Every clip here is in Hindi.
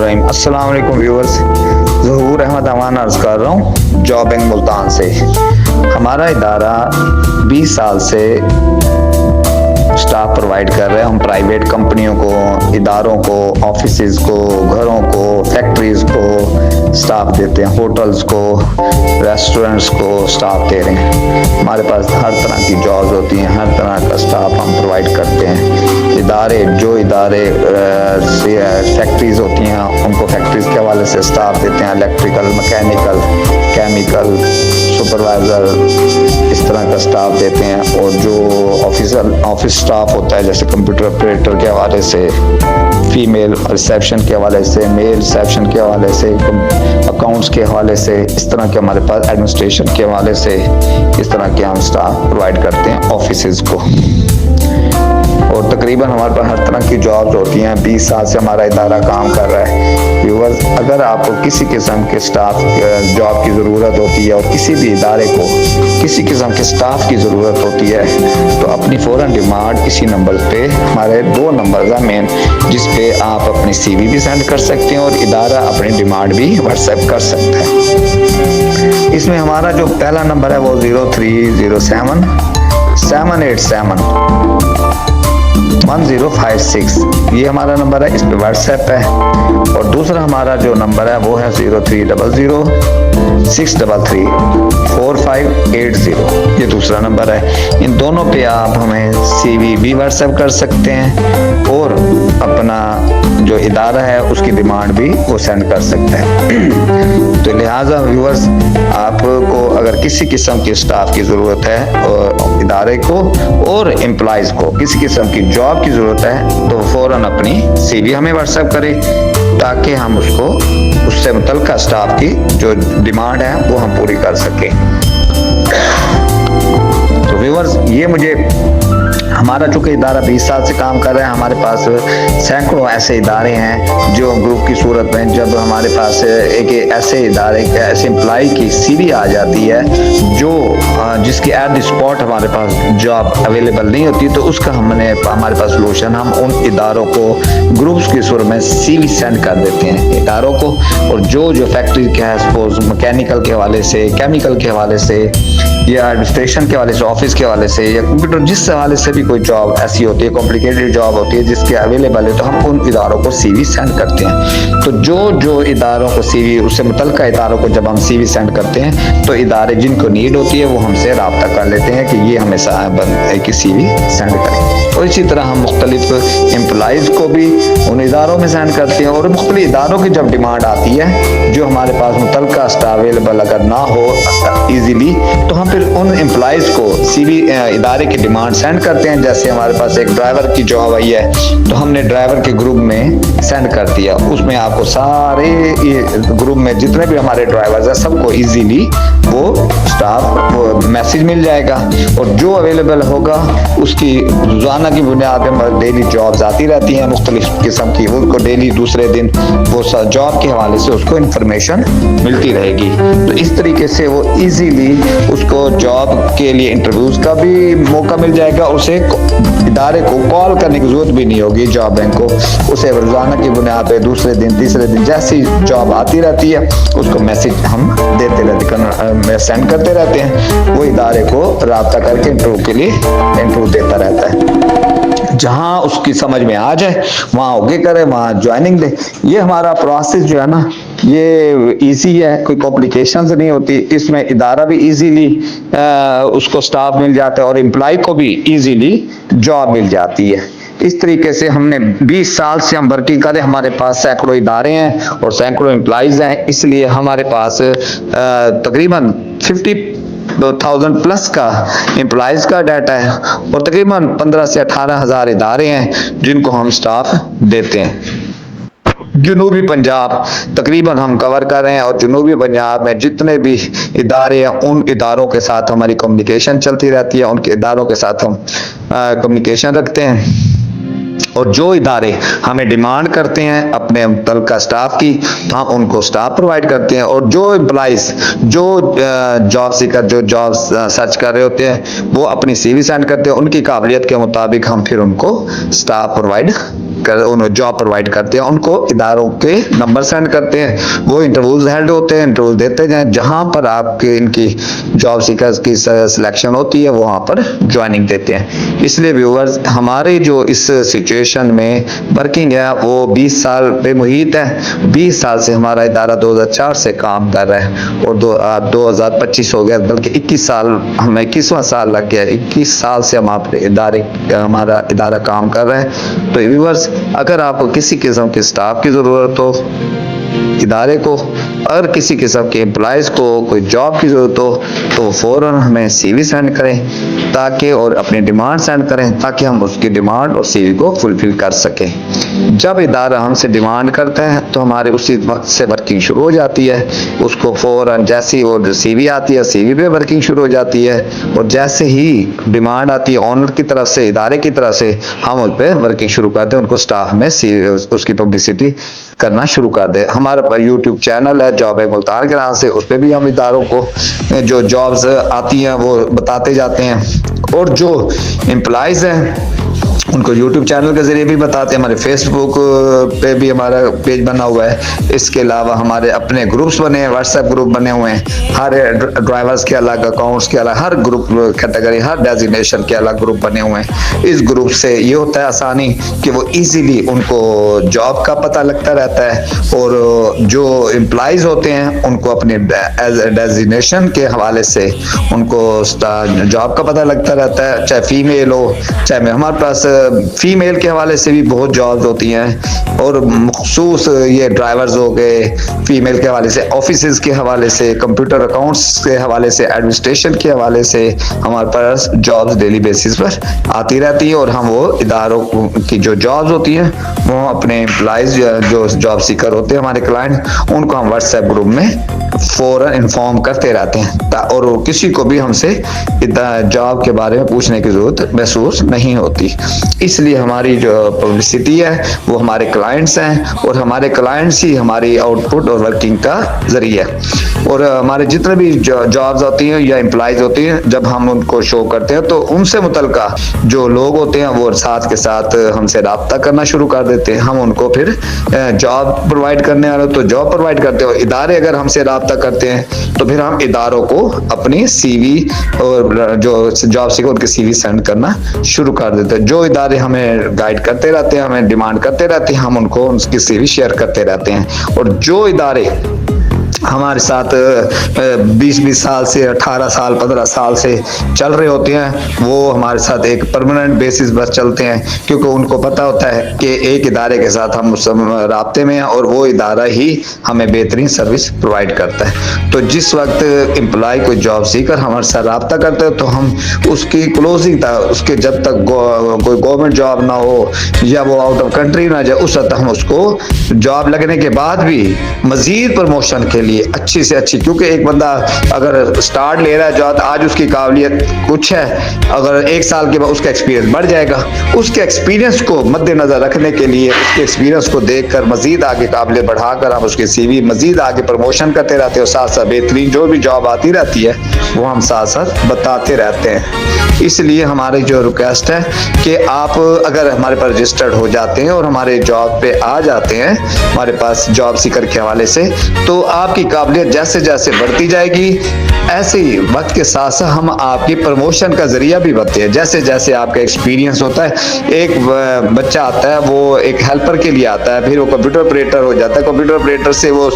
अस्सलाम वालेकुम व्यूअर्स, ज़हूर अहमद अमान अर्ज़ कर रहा हूँ जॉब बैंक मुल्तान से। हमारा इदारा 20 साल से स्टाफ प्रोवाइड कर रहे हैं। हम प्राइवेट कंपनियों को, इदारों को, ऑफिसेज को, घरों को, फैक्ट्रीज को स्टाफ देते हैं, होटल्स को, रेस्टोरेंट्स को स्टाफ दे रहे हैं। हमारे पास हर तरह की जॉब्स होती हैं, हर तरह का स्टाफ हम प्रोवाइड करते हैं। जो इदारे फैक्ट्रीज होती हैं उनको फैक्ट्रीज के हवाले से स्टाफ देते हैं, इलेक्ट्रिकल, मैकेनिकल, केमिकल, सुपरवाइज़र, इस तरह का स्टाफ देते हैं। और जो ऑफिस स्टाफ होता है जैसे कंप्यूटर ऑपरेटर के हवाले से, फीमेल रिसेप्शन के हवाले से, मेल रिसेप्शन के हवाले से, अकाउंट्स के हवाले से, इस तरह के हमारे पास एडमिनिस्ट्रेशन के हवाले से इस तरह के हम स्टाफ प्रोवाइड करते हैं ऑफिसेज को। और तकरीबन हमारे पास हर तरह की जॉब्स होती हैं। 20 साल से हमारा इदारा काम कर रहा है। व्यूअर्स, अगर आपको किसी किस्म के स्टाफ जॉब की ज़रूरत होती है और किसी भी इदारे को किसी किस्म के स्टाफ की ज़रूरत होती है तो अपनी फ़ौरन डिमांड इसी नंबर पे, हमारे 2 नंबर है मेन, जिस पे आप अपनी CV भी सेंड कर सकते हैं और इदारा अपनी डिमांड भी व्हाट्सएप कर सकता है। इसमें हमारा जो पहला नंबर है वो 0307 787 1056, ये हमारा नंबर है, इस पे व्हाट्सएप है। और दूसरा हमारा जो नंबर है वो है 0300 633 4580, ये दूसरा नंबर है। इन दोनों पे आप हमें CV भी व्हाट्सएप कर सकते हैं और अपना जो इदारा है उसकी डिमांड भी वो सेंड कर सकते हैं। तो लिहाजा व्यूअर्स, आपको अगर किसी किस्म के स्टाफ की ज़रूरत है और इदारे को और एम्प्लॉइज़ को किसी किस्म की जॉब की ज़रूरत है तो फ़ौरन अपनी CV हमें व्हाट्सएप करें ताकि हम उससे मुतल्लिका स्टाफ की जो डिमांड है वो हम पूरी कर सकें। तो व्यूअर्स, ये मुझे हमारा चूँकि इदारा 20 साल से काम कर रहे हैं, हमारे पास सैकड़ों ऐसे इदारे हैं जो ग्रुप की सूरत में, जब हमारे पास एक ऐसे इदारे ऐसे एम्प्लॉय की CV आ जाती है जो जिसकी एट द स्पॉट हमारे पास जॉब अवेलेबल नहीं होती, तो उसका हमारे पास सोल्यूशन, हम उन इदारों को ग्रुप्स की सूरत में CV सेंड कर देते हैं इदारों को। और जो फैक्ट्री के है, सपोज मैकेनिकल के हवाले से, केमिकल के हवाले से, या एडमिनिस्ट्रेशन के हवाले से, ऑफिस के हवाले से, या कंप्यूटर, जिस हवाले से भी कोई जॉब ऐसी होती है, कॉम्प्लिकेटेड जॉब होती है जिसके अवेलेबल है, तो हम उन इदारों को CV सेंड करते हैं। तो जो इदारों को CV, उससे मुतल्लिका इदारों को जब हम CV सेंड करते हैं तो इदारे जिनको नीड होती है वो हमसे रब्ता कर लेते हैं कि ये हमें की CV सेंड करें। और इसी तरह हम मुख्तलिफ एम्प्लॉइज़ को भी उन इदारों में सेंड करते हैं। और मुख्तलिफ इदारों की जब डिमांड आती है, जो हमारे पास मुतल्लिका स्टाफ अवेलेबल अगर ना हो ईजीली, तो हम फिर उन एम्प्लॉइज़ को CV इदारे की डिमांड सेंड करते हैं। जैसे हमारे पास एक ड्राइवर की जॉब आई है तो हमने ड्राइवर के ग्रुप में सेंड कर दिया, उसमें आपको सारे ग्रुप में जितने भी हमारे ड्राइवर्स हैं सबको इजीली वो स्टाफ वो मैसेज मिल जाएगा। और जो अवेलेबल होगा उसकी रोजाना की बुनियाद पर डेली जॉब्स आती रहती हैं मुख्तलिफ किस्म की, उसको डेली दूसरे दिन वो जॉब के हवाले से उसको इंफॉर्मेशन मिलती रहेगी। तो इस तरीके से वो इजीली उसको जॉब के लिए इंटरव्यूज का भी मौका मिल जाएगा। उसे इदारे को कॉल करने की जरूरत भी नहीं होगी, जॉब बैंक को। उसे रोजाना की बुनियाद पे दूसरे दिन, तीसरे दिन जैसी जॉब आती रहती है उसको मैसेज हम देते रहते, सेंड करते रहते हैं। वो इदारे को राब्ता करके इंटरव्यू के लिए इंटरव्यू देता रहता है। जहां उसकी समझ में आ जाए वहां ओके करे, वहां ज्वाइनिंग दे। ये हमारा प्रोसेस जो है ना, ये इजी है, कोई कॉम्प्लिकेशंस नहीं होती इसमें। इदारा भी इजीली उसको स्टाफ मिल जाता है और एम्प्लॉय को भी इजीली जॉब मिल जाती है। इस तरीके से हमने 20 साल से हम वर्किंग करें। हमारे पास सैकड़ों इदारे हैं और सैकड़ों एम्प्लॉइज हैं, इसलिए हमारे पास तकरीबन 50,000 प्लस का एम्प्लॉइज का डाटा है और तकरीबन 15 से 18,000 इदारे हैं जिनको हम स्टाफ देते हैं। जनूबी पंजाब तकरीबन हम कवर कर रहे हैं और जनूबी पंजाब में जितने भी इदारे हैं उन इदारों के साथ हमारी कम्युनिकेशन चलती रहती है, उनके इदारों के साथ हम कम्युनिकेशन रखते हैं। और जो इदारे हमें डिमांड करते हैं अपने मुतल्लिका स्टाफ की, तो हम उनको स्टाफ प्रोवाइड करते हैं। और जो एम्प्लॉइज जो जॉब सीकर जो जॉब सर्च कर रहे होते हैं वो अपनी CV सेंड करते हैं, उनकी काबिलियत के मुताबिक हम फिर उनको स्टाफ प्रोवाइड जॉब प्रोवाइड करते हैं, उनको इदारों के नंबर सेंड करते हैं, वो इंटरव्यूज हेल्ड होते हैं, इंटरव्यूज देते जाएं, जहां पर आपके इनकी जॉब सीकर्स की सिलेक्शन होती है वहां पर ज्वाइनिंग देते हैं। इसलिए व्यूअर्स, हमारे जो इस सिचुएशन में वर्किंग है वो 20 साल पे मुहित है। 20 साल से हमारा इदारा 2004 से काम कर रहा है और 2025 हो गया, बल्कि 21 साल, हमें 21वां साल लग गया। 21 साल से हम हमारा इदारा काम कर रहे हैं। तो व्यूअर्स, अगर आपको किसी किस्म के स्टाफ की ज़रूरत हो इदारे को, अगर किसी किस्म के एम्प्लॉयज को कोई जॉब की ज़रूरत हो, तो फ़ौरन हमें CV सेंड करें ताकि, और अपनी डिमांड सेंड करें ताकि हम उसकी डिमांड और CV को फुलफिल कर सकें। जब इदारा हमसे डिमांड करता है तो हमारे उसी वक्त से वर्किंग शुरू हो जाती है। उसको फ़ौरन जैसे ही वो CV आती है, CV पे वर्किंग शुरू हो जाती है, और जैसे ही डिमांड आती है ऑनर की तरफ से, इदारे की तरफ से, हम उस पर वर्किंग शुरू करते हैं, उनको स्टाफ में उसकी पब्लिसिटी करना शुरू कर दे। हमारा YouTube चैनल है जॉब है मुल्तान के नाम से, उस पर भी हम इदारों को जो जॉब्स आती हैं वो बताते जाते हैं, और जो एम्प्लॉयज़ हैं उनको YouTube चैनल के जरिए भी बताते हैं। हमारे Facebook पे भी हमारा पेज बना हुआ है। इसके अलावा हमारे अपने ग्रुप्स बने हैं, WhatsApp ग्रुप बने हुए हैं, हर ड्राइवर्स के अलग, अकाउंट्स के अलग, हर ग्रुप कैटेगरी, हर डेजिग्नेशन के अलग ग्रुप बने हुए हैं। इस ग्रुप से ये होता है आसानी कि वो इजीली उनको जॉब का पता लगता रहता है, और जो एम्प्लॉयज़ होते हैं उनको अपने डेजिग्नेशन के हवाले से उनको जॉब का पता लगता रहता है, चाहे फीमेल हो चाहे, हमारे पास फीमेल के हवाले से भी बहुत जॉब्स होती हैं, और मखसूस ये ड्राइवर्स हो गए फीमेल के हवाले से, ऑफिसेज के हवाले से, कंप्यूटर अकाउंट्स के हवाले से, एडमिनिस्ट्रेशन के हवाले से हमारे पास जॉब्स डेली बेसिस पर आती रहती है। और हम वो इदारों की जो जॉब्स होती हैं वो अपने एम्प्लॉयज़ जो जॉब सीकर होते हैं हमारे क्लाइंट, उनको हम WhatsApp ग्रुप में फ़ौरन इन्फॉर्म करते रहते हैं, और किसी को भी हमसे जॉब के बारे में पूछने की ज़रूरत महसूस नहीं होती। इसलिए हमारी जो पब्लिसिटी है वो हमारे क्लाइंट्स हैं, और हमारे क्लाइंट्स ही हमारी आउटपुट और वर्किंग का जरिया है। और हमारे जितने भी जॉब्स होती हैं या एम्प्लॉयज़ होती हैं, जब हम उनको शो करते हैं तो उनसे मुतल्लिका जो लोग होते हैं वो साथ के साथ हमसे रब्ता करना शुरू कर देते हैं। हम उनको फिर जॉब प्रोवाइड करने वाले तो जॉब प्रोवाइड करते हैं, इदारे अगर हमसे रब्ता करते हैं तो फिर हम इदारों को अपनी CV और जो जॉब सीकर उनके CV सेंड करना शुरू कर देते हैं। जो इदारे हमें गाइड करते रहते हैं, हमें डिमांड करते रहते हैं, हम उनको उनकी CV शेयर करते रहते हैं। और जो इदारे हमारे साथ 20 साल से, 18 साल, 15 साल से चल रहे होते हैं, वो हमारे साथ एक परमानेंट बेसिस पर चलते हैं, क्योंकि उनको पता होता है कि एक इदारे के साथ हम राब्ते में हैं और वो इदारा ही हमें बेहतरीन सर्विस प्रोवाइड करता है। तो जिस वक्त एम्प्लॉय कोई जॉब सीकर हमारे साथ रब्ता करते हैं तो हम उसकी क्लोजिंग तक, उसके जब तक कोई गवर्नमेंट जॉब ना हो या वो आउट ऑफ कंट्री ना जाए, उस वक्त हम उसको जॉब लगने के बाद भी मजीद प्रमोशन के लिए अच्छी से अच्छी, क्योंकि एक बंदा अगर स्टार्ट ले रहा है जॉब, आज उसकी काबिलियत कुछ है, अगर 1 साल के बाद उसका एक्सपीरियंस बढ़ जाएगा। उसके एक्सपीरियंस को मद्देनजर रखने के लिए, उसके एक्सपीरियंस को देखकर मजीद आगे काबिलियत बढ़ाकर हम उसके CV मजीद आगे प्रमोशन करते रहते हैं, और साथ साथ बेहतरीन जो भी जॉब आती रहती है वो हम साथ साथ बताते रहते हैं। इसलिए हमारी जो रिक्वेस्ट है कि आप अगर हमारे पास रजिस्टर्ड हो जाते हैं और हमारे जॉब पे आ जाते हैं हमारे पास जॉब सीकर के हवाले से, तो आपकी काबिलियत जैसे जैसे बढ़ती जाएगी, ऐसे ही वक्त के साथ साथ हम आपकी प्रमोशन का जरिया भी बनते हैं। जैसे जैसे आपका एक्सपीरियंस होता है, एक बच्चा आता है वो एक हेल्पर के लिए आता है, फिर वो कंप्यूटर ऑपरेटर हो जाता है, कंप्यूटर ऑपरेटर से वो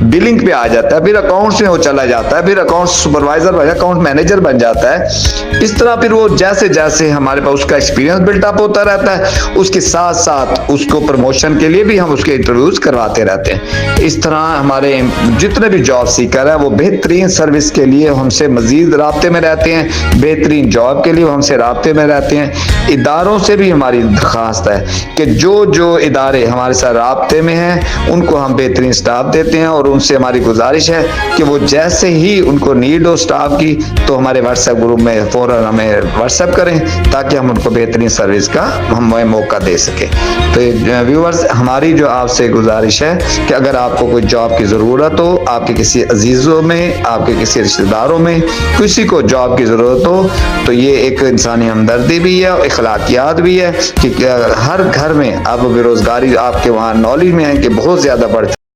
बिलिंग पे आ जाता है, फिर अकाउंट्स में वो चला जाता है, फिर अकाउंट सुपरवाइजर बन, अकाउंट मैनेजर बन जाता है। इस तरह फिर वो जैसे जैसे हमारे पास उसका एक्सपीरियंस बिल्डअप होता रहता है, उसके साथ साथ उसको प्रमोशन के लिए भी हम उसके इंटरव्यूज करवाते रहते हैं। इस तरह हमारे जितने भी जॉब सीकर है वो बेहतरीन सर्विस के लिए हमसे मजीद राब्ते में रहते हैं, बेहतरीन जॉब के लिए हमसे राब्ते में रहते हैं। इदारों से भी हमारी दरख्वास्त है कि जो जो इदारे हमारे साथ राब्ते में हैं उनको हम बेहतरीन स्टाफ जवाब देते हैं और उनसे हमारी गुजारिश है कि वो जैसे ही उनको नीड हो स्टाफ की तो हमारे व्हाट्सएप ग्रुप में फौरन हमें व्हाट्सएप करें ताकि हम उनको बेहतरीन सर्विस का हम मौका दे सकें। तो व्यूअर्स, हमारी जो आपसे गुजारिश है कि अगर आपको कोई जॉब की ज़रूरत हो, आपके किसी अजीज़ों में, आपके किसी रिश्तेदारों में किसी को जॉब की ज़रूरत हो, तो ये एक इंसानी हमदर्दी भी है और अखलाकियात भी है कि हर घर में अब बेरोज़गारी आपके वहाँ नॉलेज में है कि बहुत ज़्यादा बढ़